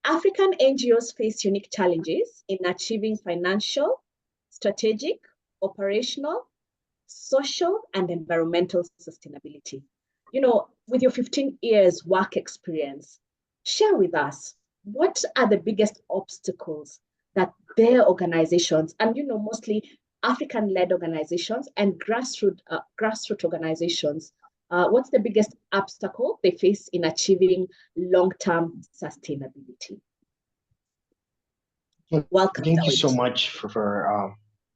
African NGOs face unique challenges in achieving financial, strategic, operational, social, and environmental sustainability. You know, with your 15 years work experience, share with us, what are the biggest obstacles that their organizations, and mostly African-led organizations and grassroots organizations, what's the biggest obstacle they face in achieving long-term sustainability? Welcome. Thank you so much for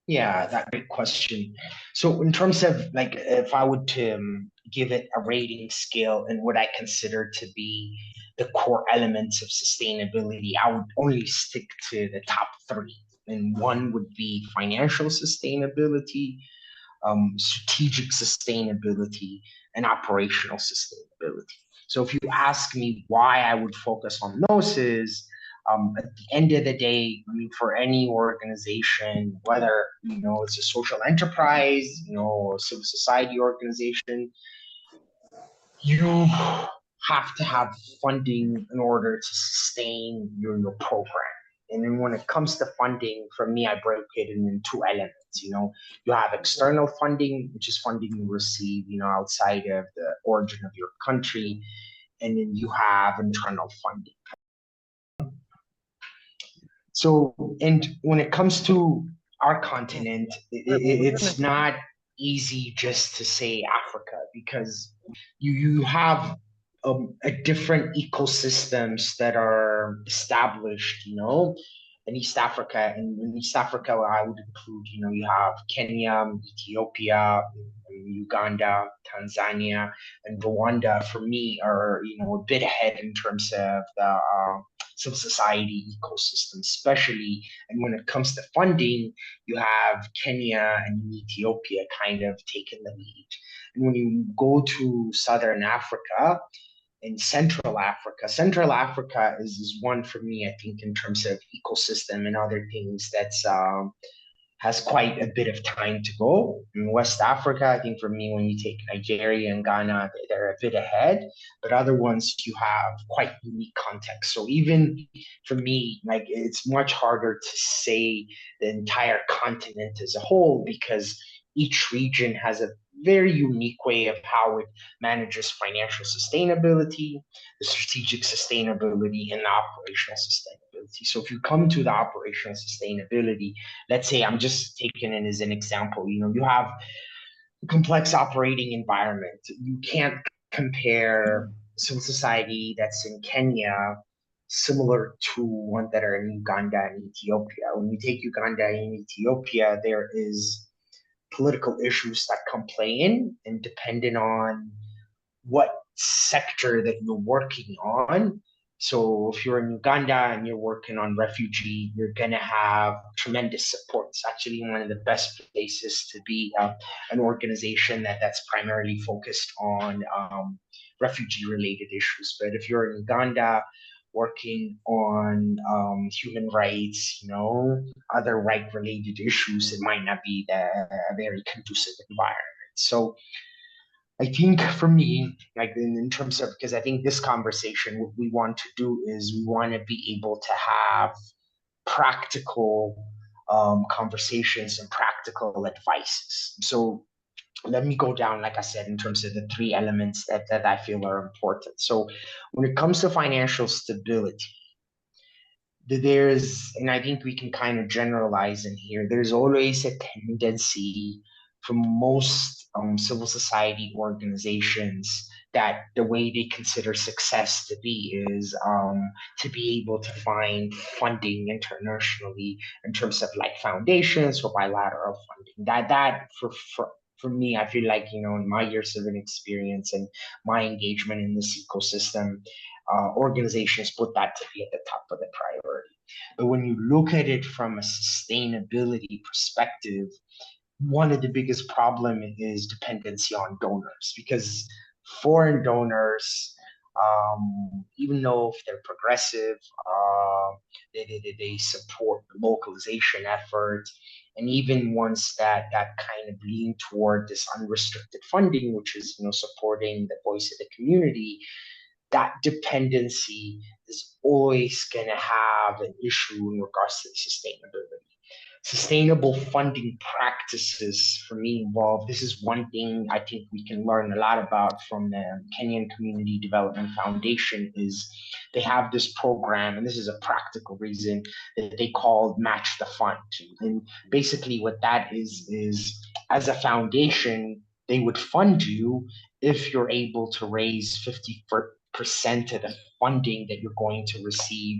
that great question. So in terms of like, if I would to give it a rating scale and what I consider to be the core elements of sustainability, I would only stick to the top three. And one would be financial sustainability, strategic sustainability, and operational sustainability. So if you ask me why I would focus on those is, at the end of the day, I mean, for any organization, whether it's a social enterprise, or civil society organization, you have to have funding in order to sustain your program. And then when it comes to funding, for me, I break it in two elements. You have external funding, which is funding you receive, outside of the origin of your country, and then you have internal funding. So, and when it comes to our continent, it's not easy just to say Africa, because you have a different ecosystems that are established, in East Africa. And in East Africa, I would include, you have Kenya, Ethiopia, Uganda, Tanzania, and Rwanda. For me, are a bit ahead in terms of the civil society ecosystem, especially. And when it comes to funding, you have Kenya and Ethiopia kind of taking the lead. And when you go to Southern Africa and Central Africa is one for me, I think, in terms of ecosystem and other things that's has quite a bit of time to go. In West Africa, I think for me, when you take Nigeria and Ghana, they're a bit ahead, but other ones you have quite unique context. So even for me, like, it's much harder to say the entire continent as a whole, because each region has a very unique way of how it manages financial sustainability, the strategic sustainability, and the operational sustainability. So if you come to the operational sustainability, let's say I'm just taking it as an example, you have a complex operating environment. You can't compare civil society that's in Kenya similar to one that are in Uganda and Ethiopia. When you take Uganda and Ethiopia, there is political issues that come play in, and depending on what sector that you're working on. So if you're in Uganda and you're working on refugee, you're going to have tremendous support. It's actually one of the best places to be an organization that's primarily focused on refugee-related issues. But if you're in Uganda working on human rights, other right-related issues, it might not be a very conducive environment. So I think for me, like in terms of, because I think this conversation, what we want to do is we want to be able to have practical conversations and practical advices. So let me go down, like I said, in terms of the three elements that I feel are important. So when it comes to financial stability, and I think we can kind of generalize in here, there's always a tendency for most civil society organizations that the way they consider success to be is to be able to find funding internationally in terms of like foundations or bilateral funding. That for me, I feel like, in my years of an experience and my engagement in this ecosystem, organizations put that to be at the top of the priority. But when you look at it from a sustainability perspective, one of the biggest problem is dependency on donors, because foreign donors, even though if they're progressive, they support the localization effort, and even ones that kind of lean toward this unrestricted funding, which is supporting the voice of the community, that dependency is always going to have an issue in regards to sustainability. Sustainable funding practices for me involved. This is one thing I think we can learn a lot about from the Kenyan Community Development Foundation is they have this program, and this is a practical reason that they call Match the Fund. And basically what that is as a foundation, they would fund you if you're able to raise 50% of the funding that you're going to receive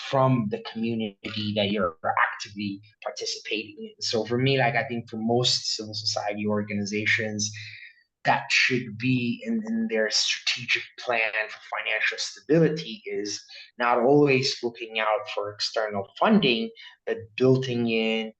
from the community that you're actively participating in. So for me, like I think for most civil society organizations, that should be in their strategic plan for financial stability is not always looking out for external funding, but building in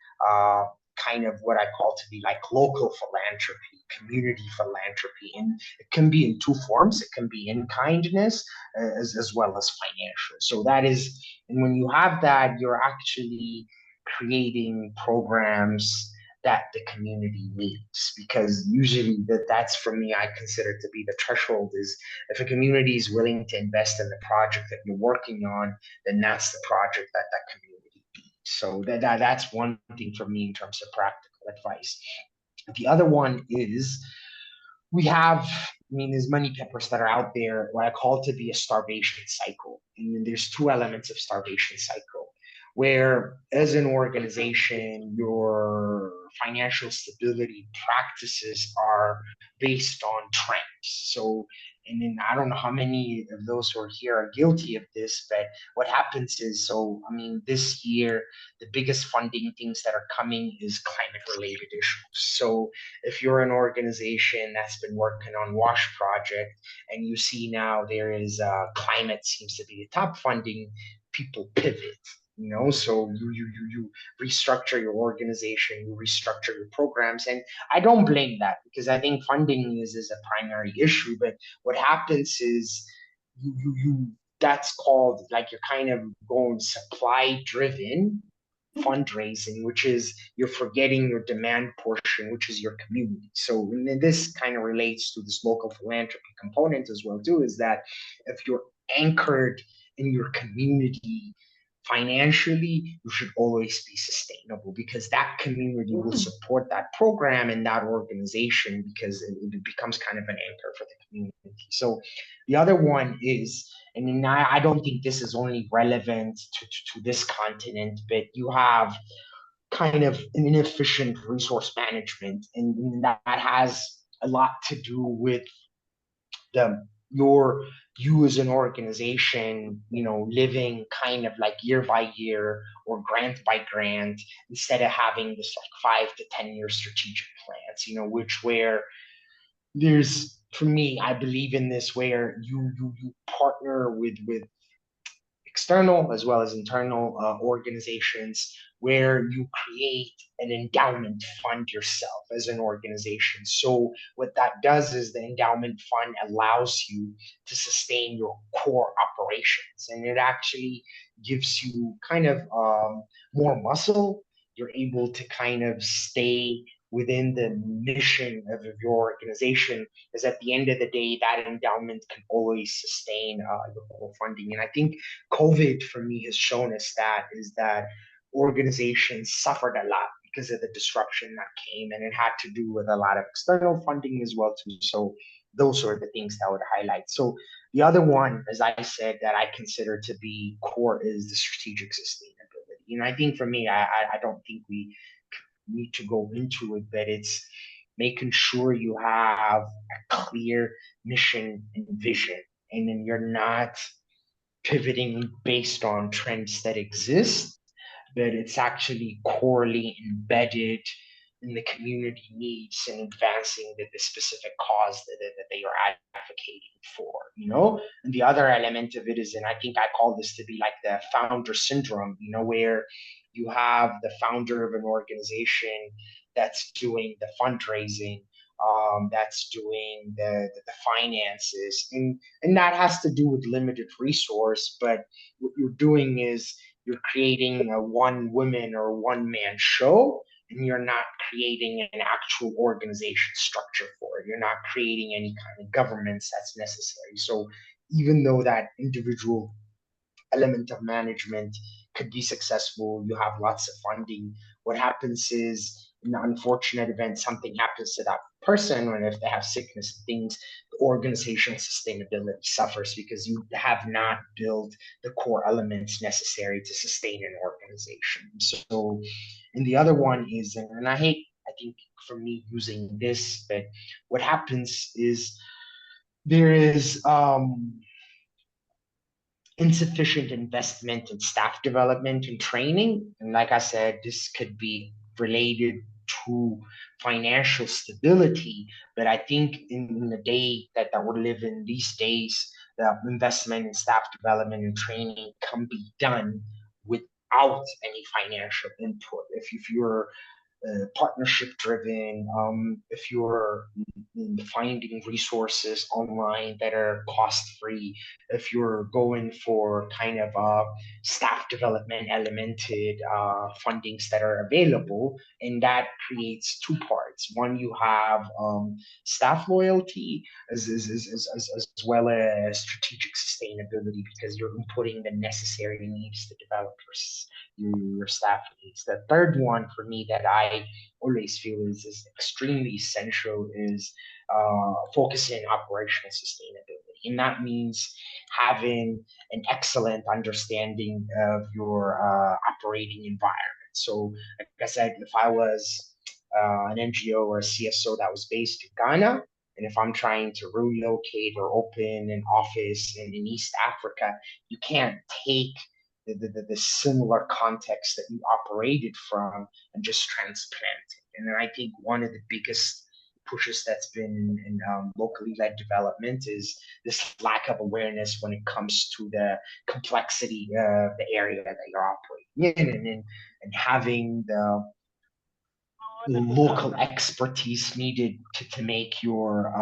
kind of what I call to be like local philanthropy, community philanthropy. And it can be in two forms. It can be in kindness as well as financial. So that is, and when you have that, you're actually creating programs that the community needs, because usually that's for me, I consider to be the threshold is if a community is willing to invest in the project that you're working on, then that's the project that that community needs. So that's one thing for me in terms of practical advice. The other one is we have, I mean, there's many peppers that are out there, what I call to be a starvation cycle. And there's two elements of starvation cycle, where as an organization, your financial stability practices are based on trends. So, and then I don't know how many of those who are here are guilty of this, but what happens is, so, I mean, this year, the biggest funding things that are coming is climate related issues. So if you're an organization that's been working on WASH project and you see now there is climate seems to be the top funding, people pivot. So you restructure your organization, you restructure your programs, and I don't blame that because I think funding is a primary issue. But what happens is you that's called like you're kind of going supply driven fundraising, which is you're forgetting your demand portion, which is your community. So and this kind of relates to this local philanthropy component as well too, is that if you're anchored in your community financially, you should always be sustainable because that community will support that program and that organization because it becomes kind of an anchor for the community. So the other one is, and I don't think this is only relevant to this continent, but you have kind of an inefficient resource management, and that has a lot to do with the you as an organization, living kind of like year by year or grant by grant instead of having this like 5 to 10 year strategic plans, which where there's for me, I believe in this where you partner with external as well as internal organizations where you create an endowment fund yourself as an organization. So what that does is the endowment fund allows you to sustain your core operations, and it actually gives you kind of more muscle. You're able to kind of stay within the mission of your organization, is at the end of the day, that endowment can always sustain your core funding. And I think COVID for me has shown us that is that organizations suffered a lot because of the disruption that came, and it had to do with a lot of external funding as well too. So those are the things that I would highlight. So the other one, as I said, that I consider to be core is the strategic sustainability. And I think for me, I don't think we need to go into it, but it's making sure you have a clear mission and vision, and then you're not pivoting based on trends that exist, but it's actually corely embedded in the community needs and advancing the specific cause that they are advocating for, And the other element of it is, and I think I call this to be like the founder syndrome, where you have the founder of an organization that's doing the fundraising, that's doing the finances, and that has to do with limited resource. But what you're doing is you're creating a one woman or one man show, and you're not creating an actual organization structure for it. You're not creating any kind of governance that's necessary. So even though that individual element of management could be successful, you have lots of funding. What happens is, in an unfortunate event, something happens to that person, or if they have sickness and things, the organizational sustainability suffers because you have not built the core elements necessary to sustain an organization. So, and the other one is, and I think for me using this, but what happens is there is insufficient investment in staff development and training. And like I said, this could be related to financial stability. But I think in the day that we live in these days, the investment in staff development and training can be done without any financial input. If you're partnership driven, if you're finding resources online that are cost free, if you're going for kind of staff development elemented fundings that are available, and that creates two parts. One, you have staff loyalty as well as strategic sustainability, because you're inputting the necessary needs the developers your staff needs. The third one for me that I always feel is extremely essential is focusing on operational sustainability. And that means having an excellent understanding of your operating environment. So, like I said, if I was an NGO or a CSO that was based in Ghana, and if I'm trying to relocate or open an office in East Africa, you can't take the similar context that you operated from and just transplant it. And then I think one of the biggest pushes that's been in locally led development is this lack of awareness when it comes to the complexity of the area that you're operating in, and having the local expertise needed to make your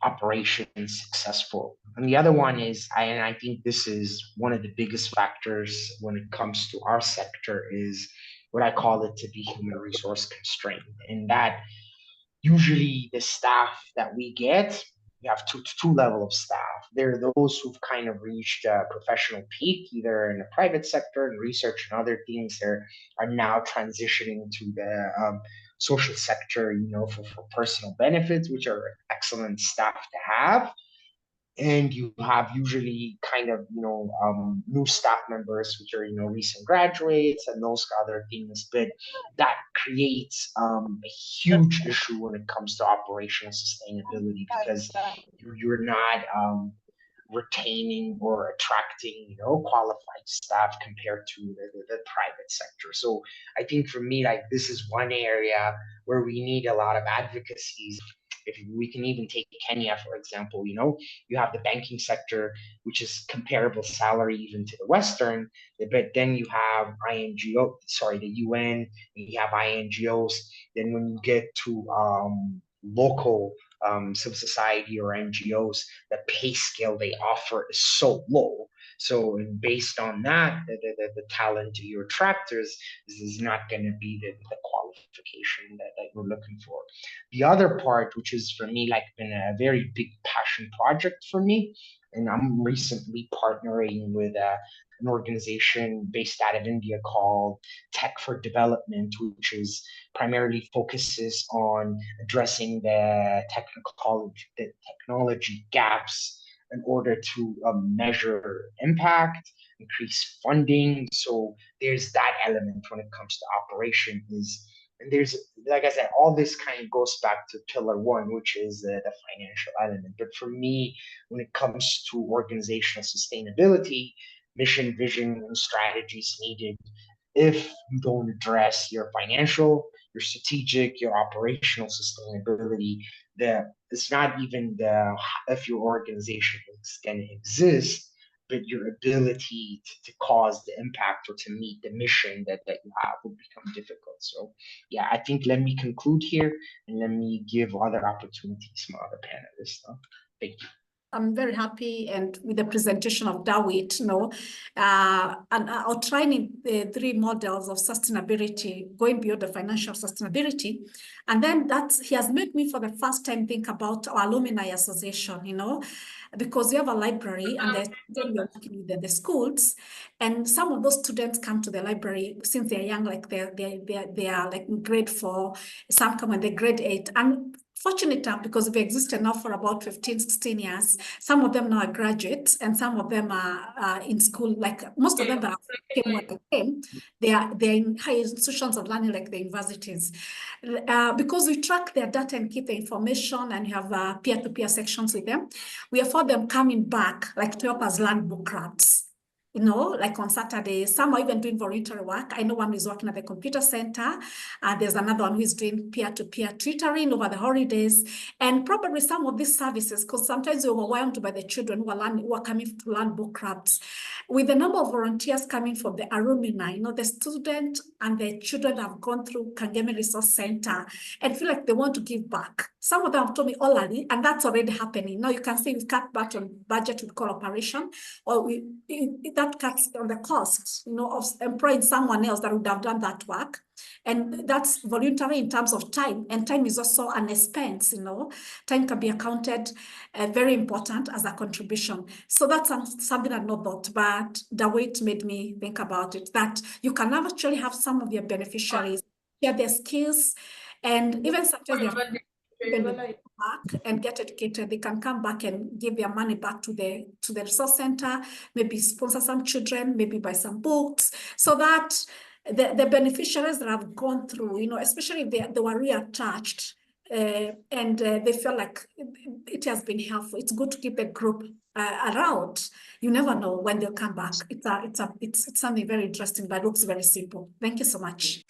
operations successful. And the other one is, and I think this is one of the biggest factors when it comes to our sector, is what I call it to be human resource constrained. And that usually the staff that we get, we have two level of staff. There are those who've kind of reached a professional peak, either in the private sector and research and other things. They are now transitioning to the social sector, for personal benefits, which are excellent staff to have. And you have usually kind of new staff members which are recent graduates and those other things, but that creates a huge issue when it comes to operational sustainability, because you're not retaining or attracting qualified staff compared to the private sector. So I think for me, like, this is one area where we need a lot of advocacies. If we can even take Kenya, for example, you have the banking sector, which is comparable salary even to the Western, but then you have the UN, and you have INGOs. Then when you get to local civil society or NGOs, the pay scale they offer is so low. So, and based on that, the talent you attract is not going to be the qualification that we're looking for. The other part, which is for me like been a very big passion project for me, and I'm recently partnering with an organization based out of India called Tech for Development, which is primarily focuses on addressing the technology gaps in order to measure impact, increase funding. So there's that element when it comes to operation and there's, like I said, all this kind of goes back to pillar one, which is the financial element. But for me, when it comes to organizational sustainability, mission, vision, and strategies needed, if you don't address your financial, your strategic, your operational sustainability, it's not even if your organization is going to exist, but your ability to cause the impact or to meet the mission that you have will become difficult. So yeah, I think let me conclude here and let me give other opportunities to my other panelists. Thank you. I'm very happy and with the presentation of Dawit, and outlining the 3 models of sustainability, going beyond the financial sustainability. And then he has made me for the first time think about our alumni association, because we have a library and then we're working with the schools, and some of those students come to the library since they're young, like they are like in grade 4, some come when they're grade 8, and fortunate enough, because we existed now for about 15, 16 years. Some of them now are graduates, and some of them are in school. Like most of them that came when they came, they're in higher institutions of learning, like the universities. Because we track their data and keep the information, and have peer-to-peer sections with them, we afford them coming back, like to help us learn book crafts. Like on Saturdays, some are even doing voluntary work. I know one is working at the computer center. There's another one who is doing peer-to-peer tutoring over the holidays. And probably some of these services, because sometimes we're overwhelmed by the children who are coming to learn book crafts. With the number of volunteers coming from the alumni, the student and the children have gone through Kangemi Resource Centre and feel like they want to give back. Some of them have told me already, and that's already happening. Now you can see we've cut back on budget with cooperation, or that cuts on the cost, of employing someone else that would have done that work. And that's voluntary in terms of time, and time is also an expense. Time can be accounted very important as a contribution. So that's something I'd not thought, but Dawit made me think about it, that you can actually have some of your beneficiaries share their skills, and even sometimes they have back and get educated, they can come back and give their money back to the resource center, maybe sponsor some children, maybe buy some books, so that the beneficiaries that have gone through, especially if they were reattached, and they feel like it has been helpful. It's good to keep a group around. You never know when they'll come back. It's something very interesting, but looks very simple. Thank you so much.